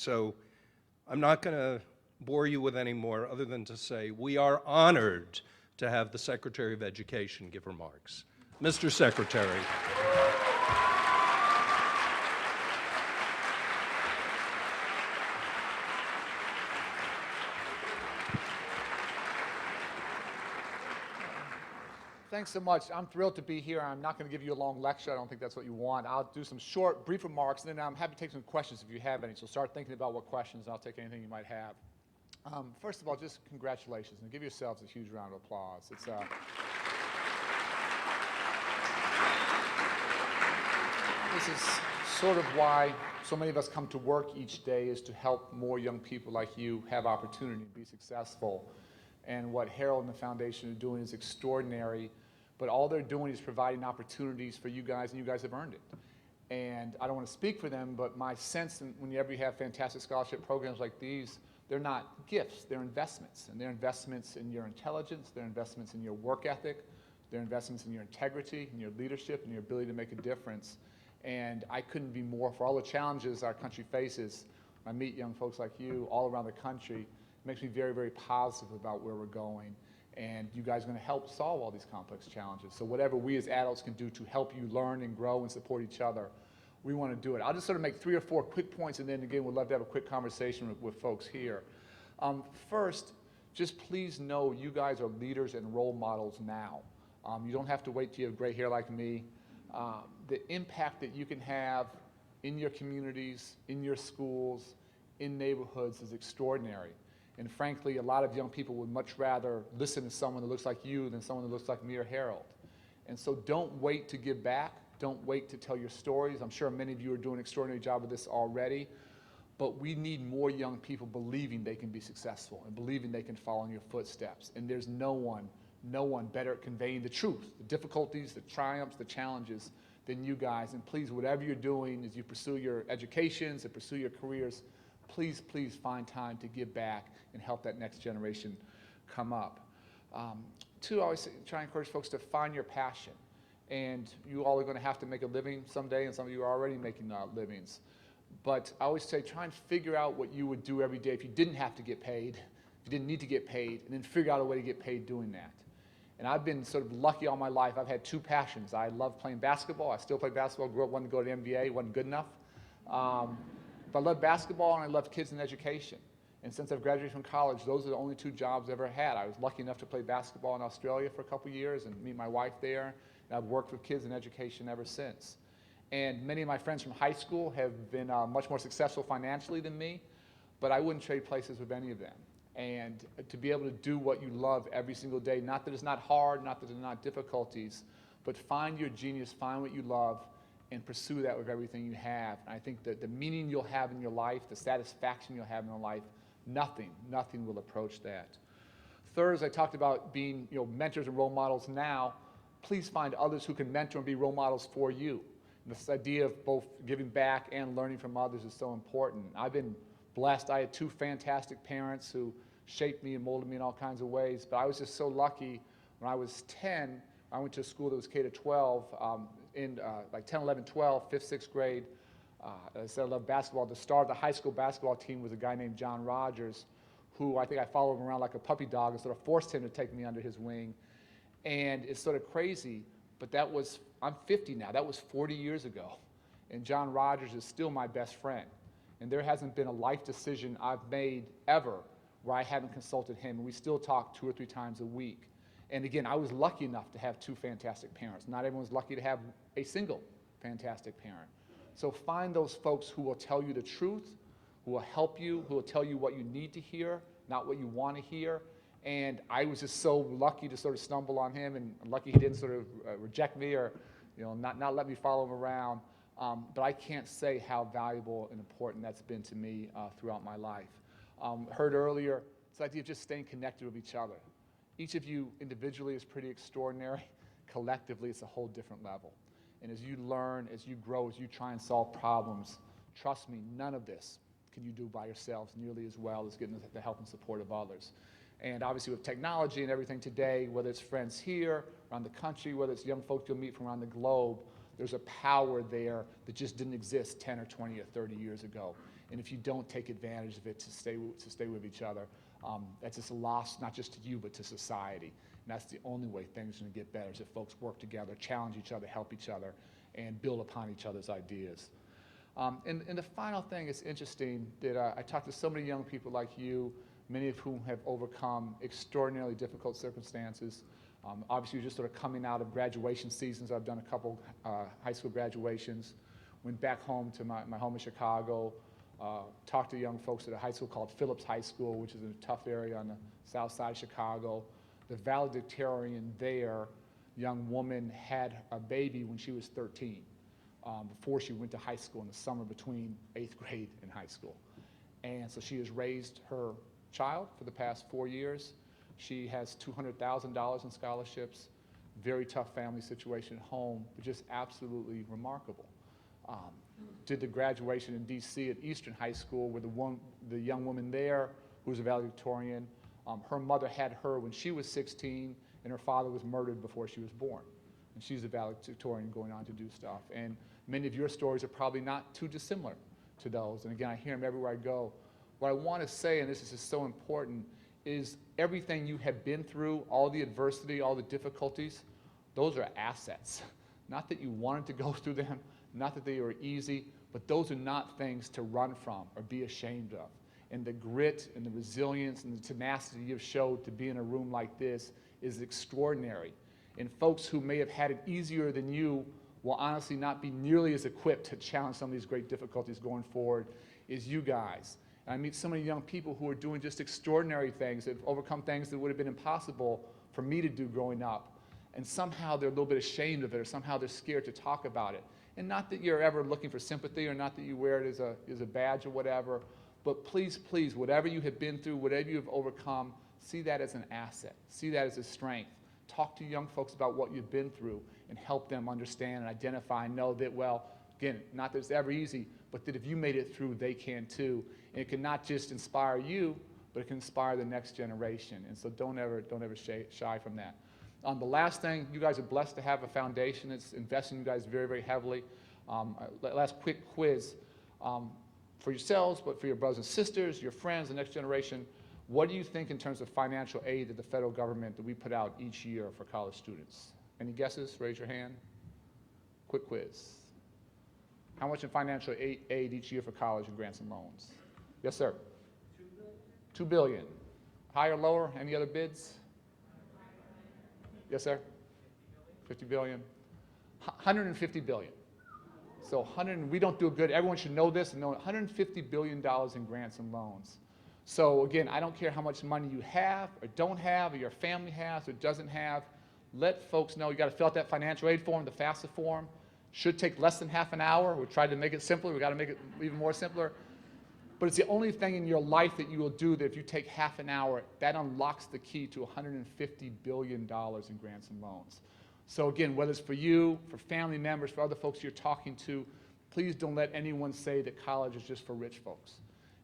So I'm not going to bore you with any more other than to say we are honored to have the Secretary of Education give remarks. Mr. Secretary. Thanks so much. I'm thrilled to be here. I'm not going to give you a long lecture. I don't think that's what you want. I'll do some short, brief remarks, and then I'm happy to take some questions if you have any. So start thinking about what questions, and I'll take anything you might have. First of all, just congratulations, and give yourselves a huge round of applause. It's this is sort of why so many of us come to work each day, is to help more young people like you have opportunity to be successful. And what Harold and the foundation are doing is extraordinary, but all they're doing is providing opportunities for you guys, and you guys have earned it. And I don't want to speak for them, but my sense, whenever you have fantastic scholarship programs like these, they're not gifts, they're investments. And they're investments in your intelligence, they're investments in your work ethic, they're investments in your integrity, in your leadership, and your ability to make a difference. And I couldn't be more, for all the challenges our country faces, when I meet young folks like you all around the country, it makes me very, very positive about where we're going. And you guys are going to help solve all these complex challenges. So whatever we as adults can do to help you learn and grow and support each other, we want to do it. I'll just sort of make 3 or 4 quick points, and then again, we'd love to have a quick conversation with folks here. First, just please know you guys are leaders and role models now. You don't have to wait till you have gray hair like me. The impact that you can have in your communities, in your schools, in neighborhoods is extraordinary. And frankly, a lot of young people would much rather listen to someone that looks like you than someone that looks like me or Harold. And so don't wait to give back. Don't wait to tell your stories. I'm sure many of you are doing an extraordinary job of this already. But we need more young people believing they can be successful and believing they can follow in your footsteps. And there's no one better at conveying the truth, the difficulties, the triumphs, the challenges than you guys. And please, whatever you're doing as you pursue your educations and pursue your careers, please, please find time to give back and help that next generation come up. 2, I always try and encourage folks to find your passion. And you all are going to have to make a living someday, and some of you are already making livings. But I always say, try and figure out what you would do every day if you didn't have to get paid, if you didn't need to get paid, and then figure out a way to get paid doing that. And I've been sort of lucky all my life. I've had 2 passions. I love playing basketball. I still play basketball. Grew up wanting to go to the NBA. Wasn't good enough. But I love basketball, and I love kids and education. And since I've graduated from college, those are the only 2 jobs I've ever had. I was lucky enough to play basketball in Australia for a couple years and meet my wife there. And I've worked with kids in education ever since. And many of my friends from high school have been much more successful financially than me, but I wouldn't trade places with any of them. And to be able to do what you love every single day, not that it's not hard, not that there's not difficulties, but find your genius, find what you love, and pursue that with everything you have. And I think that the meaning you'll have in your life, the satisfaction you'll have in your life, nothing will approach that. Third, as I talked about being mentors and role models now, please find others who can mentor and be role models for you. And this idea of both giving back and learning from others is so important. I've been blessed. I had 2 fantastic parents who shaped me and molded me in all kinds of ways, but I was just so lucky. When I was 10, I went to a school that was K to 12, in like 10, 11, 12, 5th, 6th grade. I said I loved basketball. The star of the high school basketball team was a guy named John Rogers, who I think I followed him around like a puppy dog and sort of forced him to take me under his wing. And it's sort of crazy, but I'm 50 now. That was 40 years ago. And John Rogers is still my best friend. And there hasn't been a life decision I've made ever where I haven't consulted him. And we still talk 2 or 3 times a week. And again, I was lucky enough to have 2 fantastic parents. Not everyone's lucky to have a single fantastic parent. So find those folks who will tell you the truth, who will help you, who will tell you what you need to hear, not what you want to hear. And I was just so lucky to sort of stumble on him, and lucky he didn't sort of reject me or not let me follow him around. But I can't say how valuable and important that's been to me throughout my life. Heard earlier, this idea of just staying connected with each other. Each of you individually is pretty extraordinary. Collectively, it's a whole different level. And as you learn, as you grow, as you try and solve problems, trust me, none of this can you do by yourselves nearly as well as getting the help and support of others. And obviously with technology and everything today, whether it's friends here, around the country, whether it's young folks you'll meet from around the globe, there's a power there that just didn't exist 10 or 20 or 30 years ago. And if you don't take advantage of it to stay with each other, that's just a loss, not just to you, but to society. And that's the only way things are going to get better, is if folks work together, challenge each other, help each other, and build upon each other's ideas. And the final thing is interesting that I talked to so many young people like you, many of whom have overcome extraordinarily difficult circumstances. Obviously, you're just sort of coming out of graduation seasons. I've done a couple high school graduations, went back home to my home in Chicago, talked to young folks at a high school called Phillips High School, which is in a tough area on the south side of Chicago. The valedictorian there, young woman, had a baby when she was 13. Before she went to high school in the summer between 8th grade and high school. And so she has raised her child for the past 4 years. She has $200,000 in scholarships, very tough family situation at home, but just absolutely remarkable. Did the graduation in DC at Eastern High School where the young woman there, who was a valedictorian, her mother had her when she was 16, and her father was murdered before she was born. And she's a valedictorian going on to do stuff. And many of your stories are probably not too dissimilar to those. And again, I hear them everywhere I go. What I want to say, and this is just so important, is everything you have been through, all the adversity, all the difficulties, those are assets. Not that you wanted to go through them, not that they were easy, but those are not things to run from or be ashamed of. And the grit and the resilience and the tenacity you've showed to be in a room like this is extraordinary. And folks who may have had it easier than you will honestly not be nearly as equipped to challenge some of these great difficulties going forward as you guys. And I meet so many young people who are doing just extraordinary things, that have overcome things that would have been impossible for me to do growing up. And somehow they're a little bit ashamed of it, or somehow they're scared to talk about it. And not that you're ever looking for sympathy, or not that you wear it as a badge or whatever, but please, please, whatever you have been through, whatever you have overcome, see that as an asset. See that as a strength. Talk to young folks about what you've been through and help them understand and identify and know that, well, again, not that it's ever easy, but that if you made it through, they can too. And it can not just inspire you, but it can inspire the next generation. And so don't ever shy from that. The last thing, you guys are blessed to have a foundation that's investing in you guys very, very heavily. Last quick quiz for yourselves, but for your brothers and sisters, your friends, the next generation. What do you think in terms of financial aid that the federal government that we put out each year for college students? Any guesses? Raise your hand. Quick quiz. How much in financial aid each year for college and grants and loans? Yes, sir. $2 billion. Higher, lower? Any other bids? Yes, sir. 50 billion. 150 billion. So we don't do good. Everyone should know this and know $150 billion in grants and loans. So again, I don't care how much money you have or don't have, or your family has or doesn't have. Let folks know you got to fill out that financial aid form, the FAFSA form. Should take less than half an hour. We tried to make it simpler. We got to make it even more simpler. But it's the only thing in your life that you will do that if you take half an hour, that unlocks the key to $150 billion in grants and loans. So again, whether it's for you, for family members, for other folks you're talking to, please don't let anyone say that college is just for rich folks.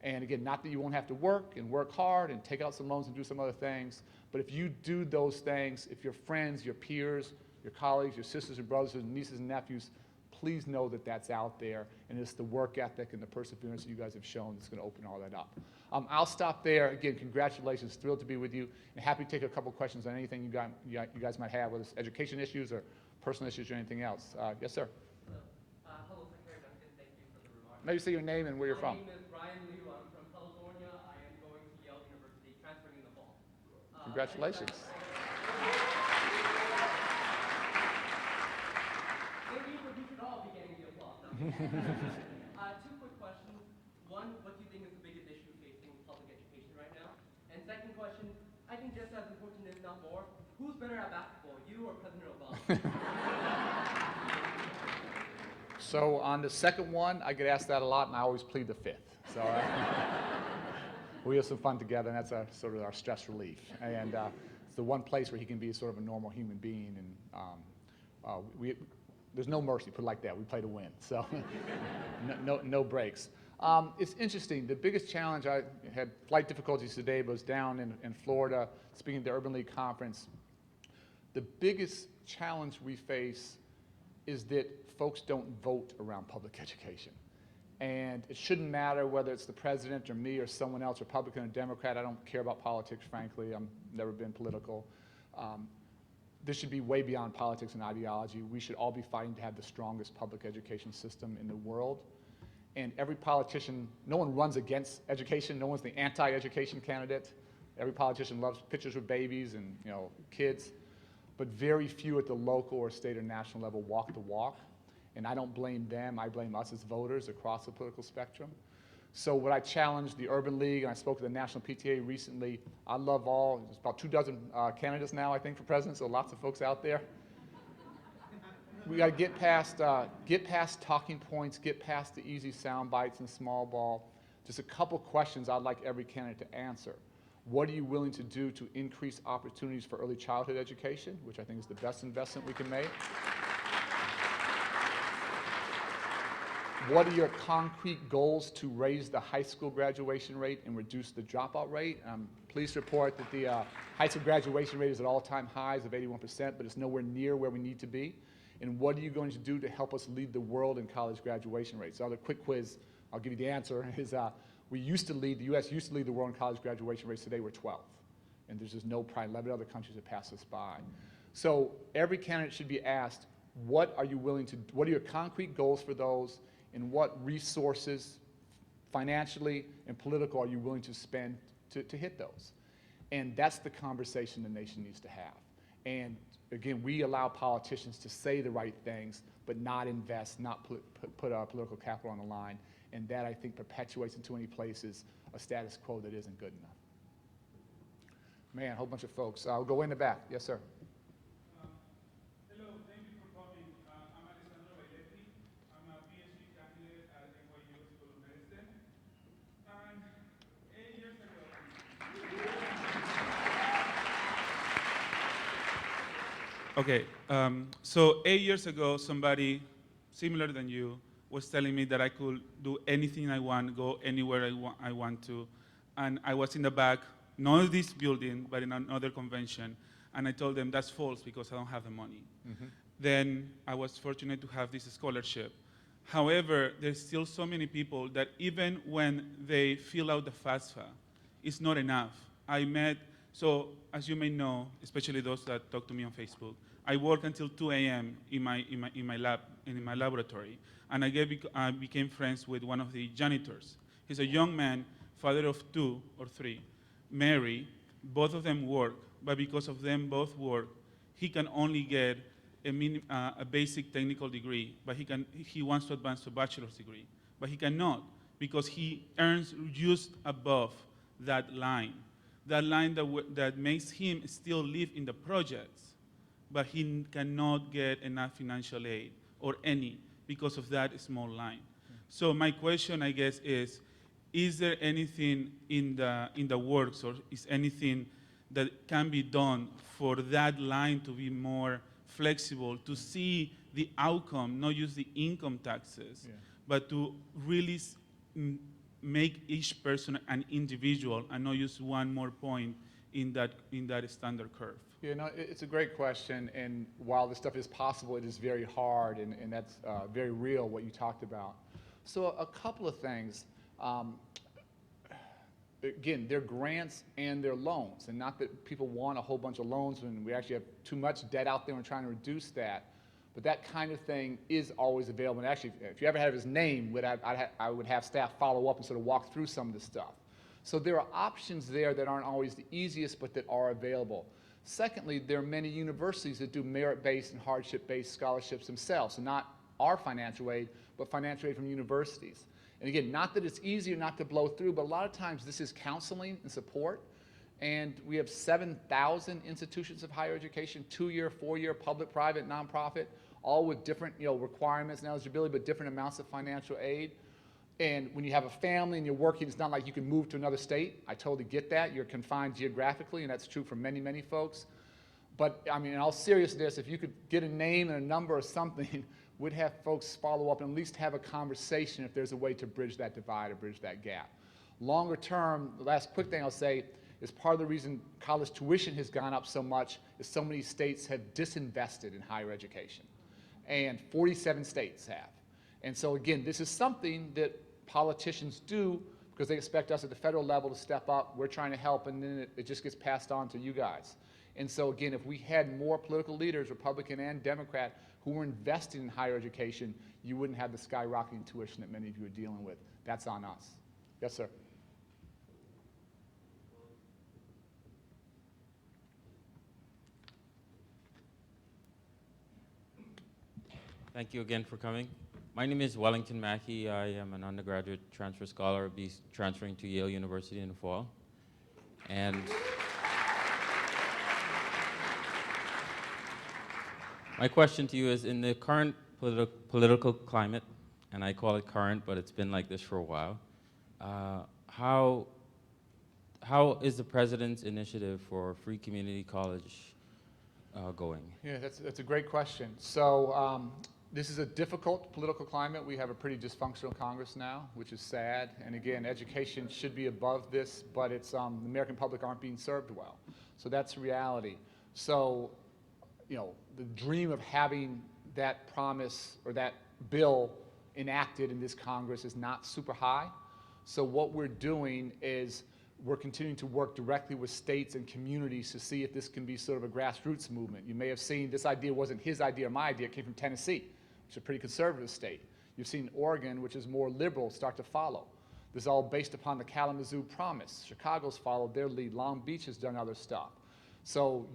And again, not that you won't have to work and work hard and take out some loans and do some other things, but if you do those things, if your friends, your peers, your colleagues, your sisters and brothers and nieces and nephews, please know that that's out there, and it's the work ethic and the perseverance that you guys have shown that's going to open all that up. I'll stop there. Again, congratulations. Thrilled to be with you, and happy to take a couple questions on anything you guys might have, whether it's education issues or personal issues or anything else. Yes, sir. Hello, Secretary Duncan. Thank you for the remarks. Maybe say your name and where you're from. My name is Brian Liu. I'm from California. I am going to Yale University, transferring in the fall. Congratulations. Maybe we should all be getting the applause. Two quick questions. One, what do you think is the biggest issue facing public education right now? And second question, I think just as important, if not more, who's better at basketball, you or President Obama? So on the second one, I get asked that a lot, and I always plead the fifth. So we have some fun together, and that's sort of our stress relief. And it's the one place where he can be sort of a normal human being, and there's no mercy, put it like that. We play to win, so no breaks. It's interesting. The biggest challenge, I had flight difficulties today, but was down in Florida speaking at the Urban League Conference. The biggest challenge we face is that folks don't vote around public education. And it shouldn't matter whether it's the president or me or someone else, Republican or Democrat. I don't care about politics, frankly. I've never been political. This should be way beyond politics and ideology. We should all be fighting to have the strongest public education system in the world. And every politician, no one runs against education. No one's the anti-education candidate. Every politician loves pictures with babies and kids. But very few at the local or state or national level walk the walk. And I don't blame them, I blame us as voters across the political spectrum. So what I challenged the Urban League, and I spoke to the National PTA recently, I love there's about 24 candidates now, I think, for president, so lots of folks out there. We got to get past talking points, get past the easy sound bites and small ball. Just a couple questions I'd like every candidate to answer. What are you willing to do to increase opportunities for early childhood education, which I think is the best investment we can make? What are your concrete goals to raise the high school graduation rate and reduce the dropout rate? I'm pleased to report that the high school graduation rate is at all-time highs of 81%, but it's nowhere near where we need to be. And what are you going to do to help us lead the world in college graduation rates? So the quick quiz, I'll give you the answer, is the U.S. used to lead the world in college graduation rates. Today we're 12th. And there's just no pride. 11 other countries have passed us by. So every candidate should be asked, what are your concrete goals for those? And what resources, financially and political, are you willing to spend to hit those? And that's the conversation the nation needs to have. And again, we allow politicians to say the right things, but not invest, not put our political capital on the line. And that, I think, perpetuates in too many places a status quo that isn't good enough. Man, a whole bunch of folks. I'll go in the back. Yes, sir. Okay, so 8 years ago, somebody similar than you was telling me that I could do anything I want, go anywhere I want to. And I was in the back, not in this building, but in another convention. And I told them that's false because I don't have the money. Mm-hmm. Then I was fortunate to have this scholarship. However, there's still so many people that even when they fill out the FAFSA, it's not enough. So as you may know, especially those that talk to me on Facebook, I work until 2 a.m. in my laboratory, and I became friends with one of the janitors. He's a young man, father of 2 or 3, married. Both of them work, but because of them both work, he can only get a basic technical degree, but he wants to advance to a bachelor's degree, but he cannot because he earns just above that line that makes him still live in the projects, but he cannot get enough financial aid or any because of that small line. So my question, I guess, is there anything in the works, or is anything that can be done for that line to be more flexible, to see the outcome, not just the income taxes, but to really make each person an individual and not just one more point in that standard curve? Yeah, no, it's a great question, and while this stuff is possible, it is very hard, and that's very real, what you talked about. So a couple of things. Again, they're grants and they're loans, and not that people want a whole bunch of loans when we actually have too much debt out there and trying to reduce that, but that kind of thing is always available. And actually, if you ever have his name, I would have staff follow up and sort of walk through some of this stuff. So there are options there that aren't always the easiest, but that are available. Secondly, there are many universities that do merit-based and hardship-based scholarships themselves, so not our financial aid, but financial aid from universities. And again, not that it's easier not to blow through, but a lot of times this is counseling and support. And we have 7,000 institutions of higher education, 2-year, 4-year, public, private, nonprofit, all with different requirements and eligibility, but different amounts of financial aid. And when you have a family and you're working, it's not like you can move to another state. I totally get that. You're confined geographically, and that's true for many, many folks. But I mean, in all seriousness, if you could get a name and a number or something, would have folks follow up and at least have a conversation if there's a way to bridge that divide or bridge that gap. Longer term, the last quick thing I'll say is part of the reason college tuition has gone up so much is so many states have disinvested in higher education. and 47 states have. And so again, this is something that politicians do because they expect us at the federal level to step up. We're trying to help, and then it just gets passed on to you guys. And so again, if we had more political leaders, Republican and Democrat, who were investing in higher education, you wouldn't have the skyrocketing tuition that many of you are dealing with. That's on us. Yes, sir. Thank you again for coming. My name is Wellington Mackey. I am an undergraduate transfer scholar. I'll be transferring to Yale University in the fall. And my question to you is, in the current political climate, and I call it current, but it's been like this for a while, how is the president's initiative for free community college going? Yeah, that's a great question. So this is a difficult political climate. We have a pretty dysfunctional Congress now, which is sad. And again, education should be above this, but it's the American public aren't being served well. So that's reality. So, you know, the dream of having that promise or that bill enacted in this Congress is not super high. So what we're doing is we're continuing to work directly with states and communities to see if this can be sort of a grassroots movement. You may have seen this idea wasn't his idea or my idea. It came from Tennessee, which is a pretty conservative state. You've seen Oregon, which is more liberal, start to follow. This is all based upon the Kalamazoo Promise. Chicago's followed their lead. Long Beach has done other stuff. So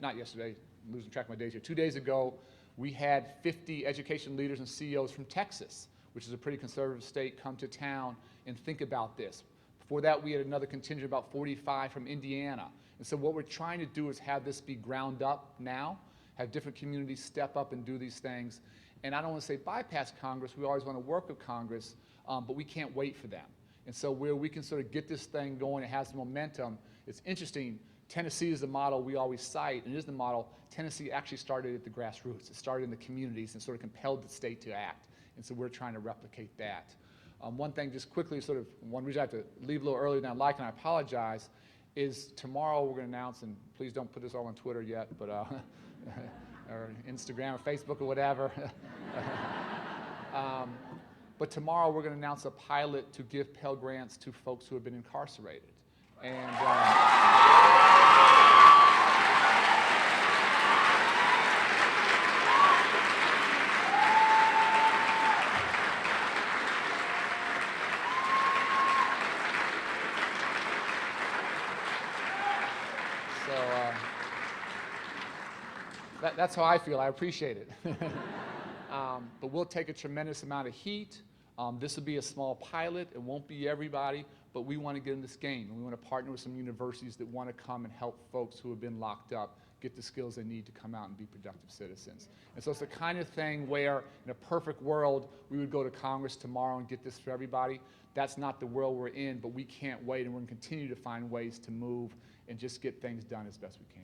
not yesterday, I'm losing track of my days here. 2 days ago, we had 50 education leaders and CEOs from Texas, which is a pretty conservative state, come to town and think about this. Before that, we had another contingent, about 45 from Indiana. And so what we're trying to do is have this be ground up now, have different communities step up and do these things. And I don't want to say bypass Congress. We always want to work with Congress, but we can't wait for them. And so where we can sort of get this thing going, it has momentum. It's interesting. Tennessee is the model we always cite, and it is the model. Tennessee actually started at the grassroots. It started in the communities and sort of compelled the state to act. And so we're trying to replicate that. One thing, just quickly, sort of one reason I have to leave a little earlier than I'd like, and I apologize, is tomorrow we're going to announce, and please don't put this all on Twitter yet, but or Instagram or Facebook or whatever. But tomorrow we're going to announce a pilot to give Pell Grants to folks who have been incarcerated. And that's how I feel. I appreciate it. But we'll take a tremendous amount of heat. This will be a small pilot. It won't be everybody, but we want to get in this game. And we want to partner with some universities that want to come and help folks who have been locked up get the skills they need to come out and be productive citizens. And so it's the kind of thing where, in a perfect world, we would go to Congress tomorrow and get this for everybody. That's not the world we're in, but we can't wait, and we're going to continue to find ways to move and just get things done as best we can.